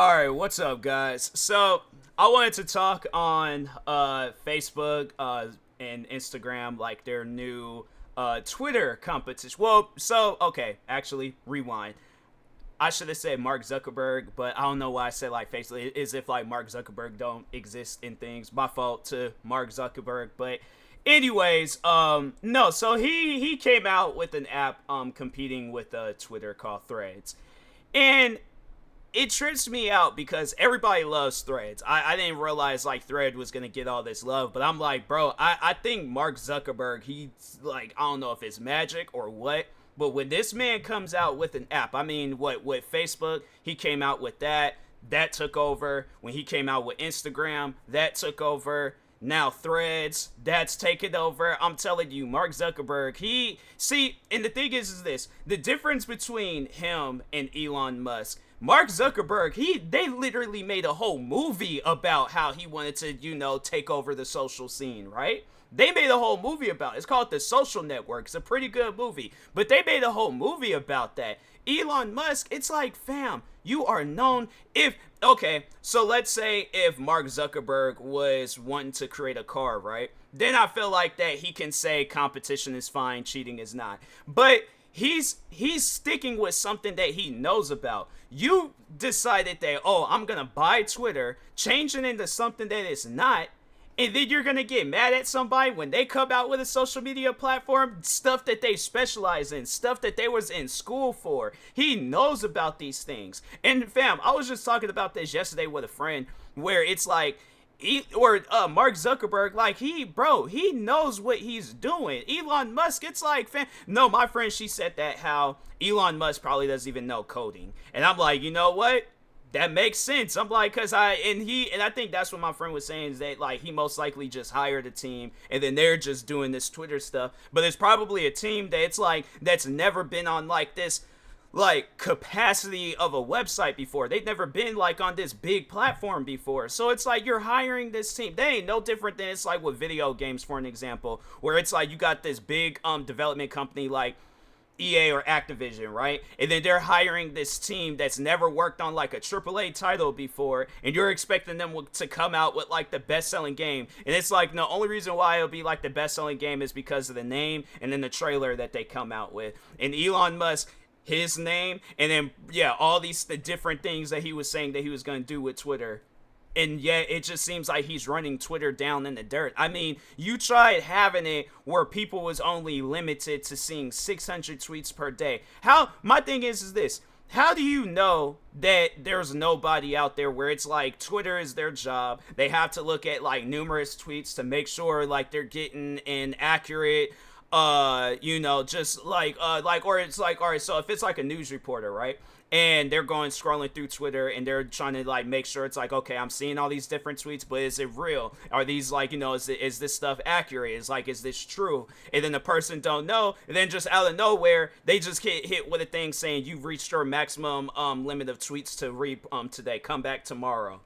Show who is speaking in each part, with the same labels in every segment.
Speaker 1: All right, what's up, guys? So I wanted to talk on Facebook and Instagram, like their new Twitter competition. Well, so okay, actually, rewind. I should have said Mark Zuckerberg, but I don't know why I said like Facebook. As if like Mark Zuckerberg don't exist in things. My fault to Mark Zuckerberg, but anyways, no. So he came out with an app competing with Twitter called Threads, and it trips me out because everybody loves Threads. I didn't realize like Thread was gonna get all this love, but I'm like, bro, I think Mark Zuckerberg, he's like, I don't know if it's magic or what, but when this man comes out with an app, I mean, what with Facebook, he came out with that took over. When he came out with Instagram, that took over. Now Threads, that's taken over. I'm telling you, Mark Zuckerberg, he see, and the thing is this: the difference between him and Elon Musk. Mark Zuckerberg, they literally made a whole movie about how he wanted to, take over the social scene, right? They made a whole movie about it. It's called The Social Network. It's a pretty good movie. But they made a whole movie about that. Elon Musk, it's like, fam, you are known if okay, so let's say if Mark Zuckerberg was wanting to create a car, right? Then I feel like that he can say competition is fine, cheating is not. But he's sticking with something that he knows about. You decided that, oh, I'm gonna buy Twitter, change it into something that it's not, and then you're gonna get mad at somebody when they come out with a social media platform, stuff that they specialize in, stuff that they was in school for. He knows about these things. And fam, I was just talking about this yesterday with a friend, where it's like, Mark Zuckerberg, like he knows what he's doing. Elon Musk, it's like, fam, no, my friend, she said that how Elon Musk probably doesn't even know coding, and I'm like, you know what? That makes sense. I'm like, cause I think that's what my friend was saying, is that like he most likely just hired a team and then they're just doing this Twitter stuff. But there's probably a team that's like that's never been on like this like capacity of a website before. They've never been like on this big platform before. So it's like you're hiring this team. They ain't no different than it's like with video games, for an example, where it's like you got this big development company like EA or Activision, right? And then they're hiring this team that's never worked on like a AAA title before, and you're expecting them to come out with like the best-selling game. And it's like, no, only reason why it'll be like the best-selling game is because of the name and then the trailer that they come out with. And Elon Musk, his name, and then yeah, all the different things that he was saying that he was going to do with Twitter. And yet it just seems like he's running Twitter down in the dirt. I mean, you tried having it where people was only limited to seeing 600 tweets per day. My thing is this: how do you know that there's nobody out there where it's like Twitter is their job? They have to look at like numerous tweets to make sure like they're getting an accurate just like, or it's like, all right, so if it's like a news reporter, right, and they're going scrolling through Twitter and they're trying to like make sure it's like, okay, I'm seeing all these different tweets, but is it real? Are these like, is this stuff accurate? Is this true? And then the person don't know, and then just out of nowhere they just get hit with a thing saying you've reached your maximum limit of tweets to read today, come back tomorrow.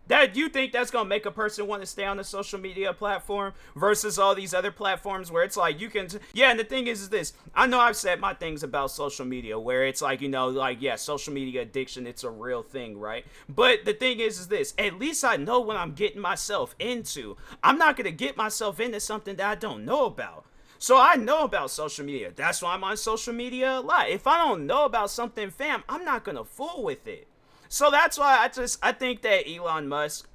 Speaker 1: That, you think that's gonna make a person want to stay on a social media platform versus all these other platforms where it's like you can yeah. And the thing is this: I know I've said my things about social media where it's like, like, yeah, social media addiction, it's a real thing, right? But the thing is this: at least I know what I'm getting myself into. I'm not gonna get myself into something that I don't know about. So I know about social media. That's why I'm on social media a lot. If I don't know about something, fam, I'm not gonna fool with it. So that's why I think that Elon Musk,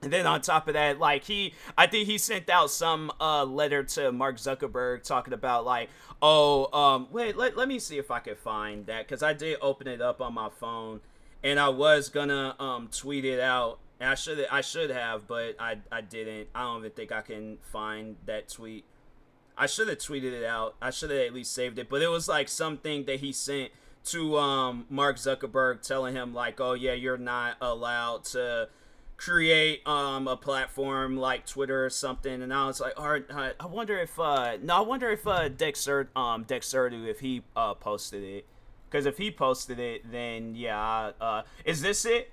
Speaker 1: and then on top of that, like I think he sent out some letter to Mark Zuckerberg talking about like, oh, wait, let me see if I can find that, because I did open it up on my phone, and I was gonna tweet it out, and I should have, but I didn't. I don't even think I can find that tweet. I should have tweeted it out. I should have at least saved it, but it was like something that he sent to Mark Zuckerberg telling him like, oh yeah, you're not allowed to create a platform like Twitter or something. And I was like, all right, I wonder if Dexerdu, if he posted it, because if he posted it, then yeah, is this it?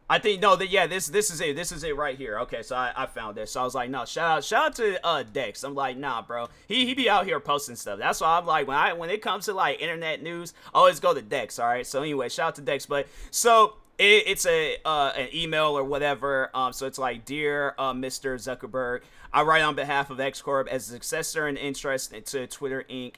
Speaker 1: I think no, that yeah, this is it. This is it right here. Okay, so I found this. So I was like, no, shout out to Dex. I'm like, nah, bro. He be out here posting stuff. That's why I'm like, when it comes to like internet news, I always go to Dex. All right. So anyway, shout out to Dex. But so it's a an email or whatever. So it's like, dear Mr. Zuckerberg, I write on behalf of X Corp as a successor and interest into Twitter Inc.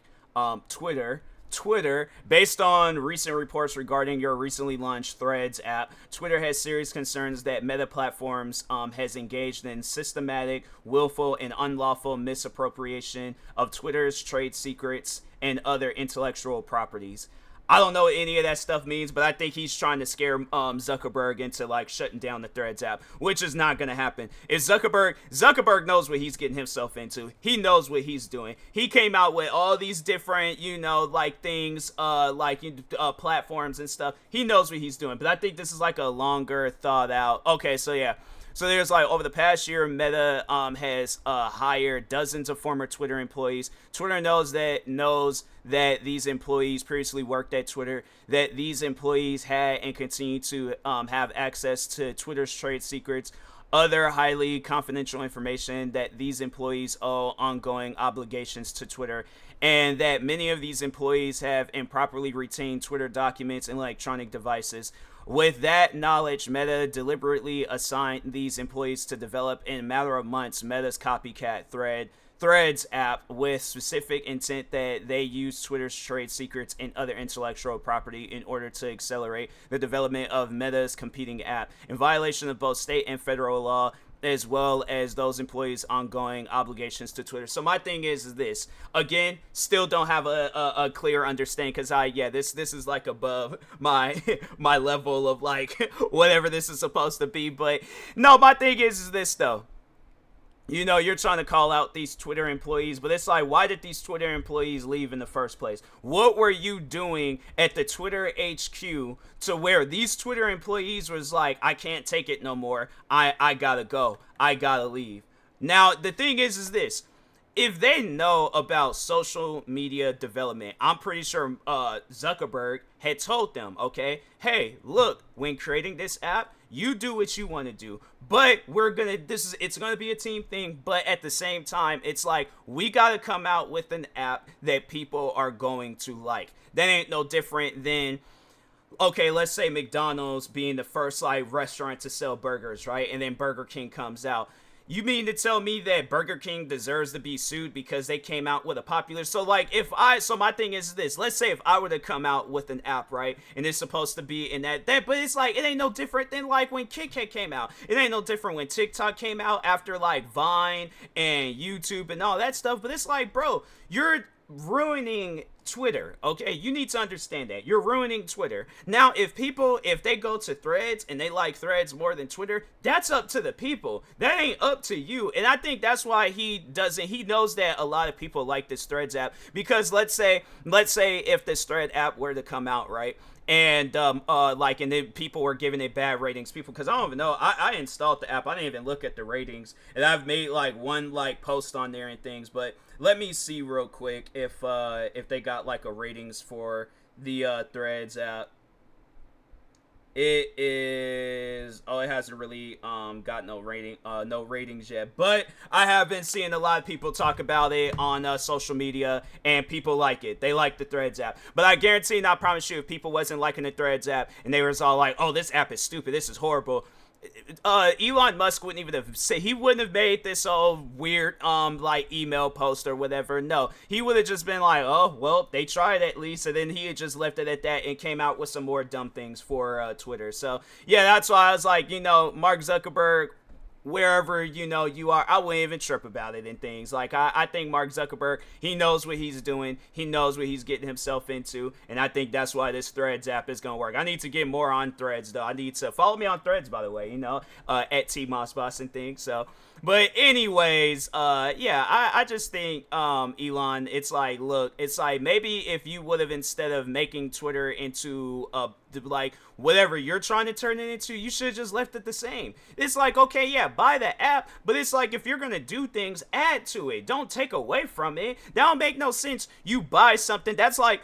Speaker 1: Twitter, based on recent reports regarding your recently launched Threads app, Twitter has serious concerns that Meta Platforms has engaged in systematic, willful, and unlawful misappropriation of Twitter's trade secrets and other intellectual properties. I don't know what any of that stuff means, but I think he's trying to scare Zuckerberg into like shutting down the Threads app, which is not going to happen. If Zuckerberg knows what he's getting himself into. He knows what he's doing. He came out with all these different, like things, platforms and stuff. He knows what he's doing, but I think this is like a longer thought out. Okay, so yeah. So there's like over the past year, Meta has hired dozens of former Twitter employees. Twitter knows that these employees previously worked at Twitter, that these employees had and continue to have access to Twitter's trade secrets, other highly confidential information, that these employees owe ongoing obligations to Twitter, and that many of these employees have improperly retained Twitter documents and electronic devices. With that knowledge, Meta deliberately assigned these employees to develop in a matter of months Meta's copycat Threads app with specific intent that they use Twitter's trade secrets and other intellectual property in order to accelerate the development of Meta's competing app in violation of both state and federal law, as well as those employees' ongoing obligations to Twitter. So my thing is this. Again, still don't have a clear understanding, because this is like above my my level of like whatever this is supposed to be. But no, my thing is this though. You're trying to call out these Twitter employees, but it's like, why did these Twitter employees leave in the first place? What were you doing at the Twitter HQ to where these Twitter employees was like, I can't take it no more. I gotta go. I gotta leave. Now, the thing is this. If they know about social media development, I'm pretty sure Zuckerberg had told them, okay, hey, look, when creating this app, you do what you want to do, but it's gonna be a team thing. But at the same time, it's like, we gotta come out with an app that people are going to like. That ain't no different than, okay, let's say McDonald's being the first like restaurant to sell burgers, right? And then Burger King comes out. You mean to tell me that Burger King deserves to be sued because they came out with a popular... So my thing is this. Let's say if I were to come out with an app, right? And it's supposed to be in that... But it's like, it ain't no different than like when KitKat came out. It ain't no different when TikTok came out after like Vine and YouTube and all that stuff. But it's like, bro, you're ruining Twitter, okay? You need to understand that. You're ruining Twitter. Now, if they go to Threads and they like Threads more than Twitter, that's up to the people. That ain't up to you. And I think that's why he knows that a lot of people like this Threads app, because let's say if this Thread app were to come out, right? And and then people were giving it bad ratings. Because I don't even know. I installed the app. I didn't even look at the ratings, and I've made like one like post on there and things. But let me see real quick if they got like a ratings for the Threads app. It is... it hasn't really got no ratings yet, but I have been seeing a lot of people talk about it on social media, and people like it. They like the Threads app. But I guarantee and I promise you, if people wasn't liking the Threads app and they was all like, oh, this app is stupid, this is horrible, Elon Musk wouldn't even he wouldn't have made this all weird like email post or whatever. No, he would have just been like, oh well, they tried at least, and then he had just left it at that and came out with some more dumb things for Twitter. So yeah, that's why I was like, Mark Zuckerberg, wherever you are, I wouldn't even trip about it and things. Like I think Mark Zuckerberg, he knows what he's doing, he knows what he's getting himself into, and I think that's why this Threads app is gonna work. I need to get more on Threads though. I need to follow me on Threads, by the way, at TMossBoss and things. So but anyways, I just think Elon, it's like, look, it's like, maybe if you would have, instead of making Twitter into like whatever you're trying to turn it into, you should have just left it the same. It's like, okay, yeah, buy the app, but it's like, if you're gonna do things, add to it, don't take away from it. That don't make no sense. You buy something, that's like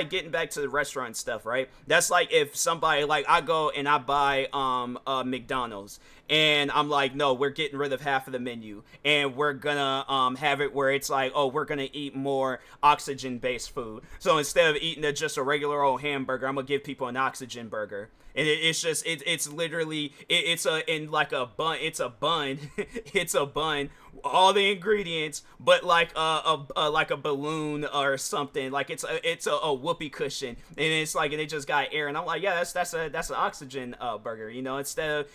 Speaker 1: getting back to the restaurant stuff, right? That's like if somebody, like, I go and I buy McDonald's, and I'm like, no, we're getting rid of half of the menu, and we're gonna have it where it's like, oh, we're gonna eat more oxygen-based food. So instead of eating just a regular old hamburger, I'm gonna give people an oxygen burger. and it's just it's literally it's a in like a bun, it's a bun, it's a bun, all the ingredients, but like like a balloon or something, like it's a whoopee cushion, and it's like, and it just got air, and I'm like, yeah, that's an oxygen burger, you know, instead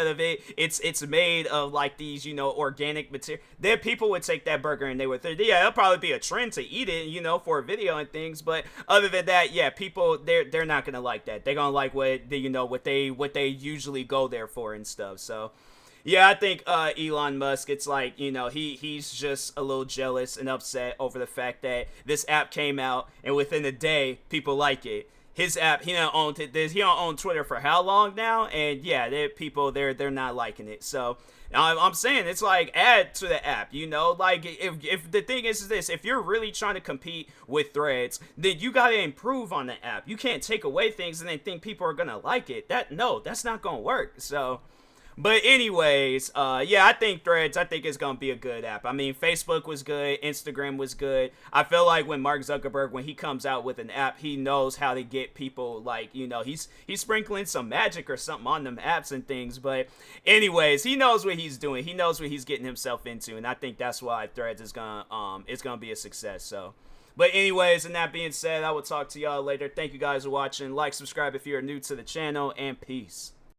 Speaker 1: of it's made of like these, you know, organic material. There people would take that burger and they would think, yeah, it'll probably be a trend to eat it, you know, for a video and things, but other than that, yeah, people they're not gonna like that. They're gonna like what you know, what they usually go there for and stuff. So yeah, I think Elon Musk, it's like, you know, he's just a little jealous and upset over the fact that this app came out and within a day people like it. His app, he don't own Twitter for how long now, and yeah, they're not liking it. So I'm saying, it's like, add to the app, you know, like if the thing is this, if you're really trying to compete with Threads, then you gotta improve on the app. You can't take away things and then think people are gonna like it. That's not gonna work. So. But anyways, yeah, I think Threads, I think it's gonna be a good app. I mean, Facebook was good, Instagram was good. I feel like when Mark Zuckerberg, when he comes out with an app, he knows how to get people, like, you know, he's sprinkling some magic or something on them apps and things. But anyways, he knows what he's doing. He knows what he's getting himself into, and I think that's why Threads is gonna be a success. So. But anyways, and that being said, I will talk to y'all later. Thank you guys for watching. Like, subscribe if you're new to the channel, and peace.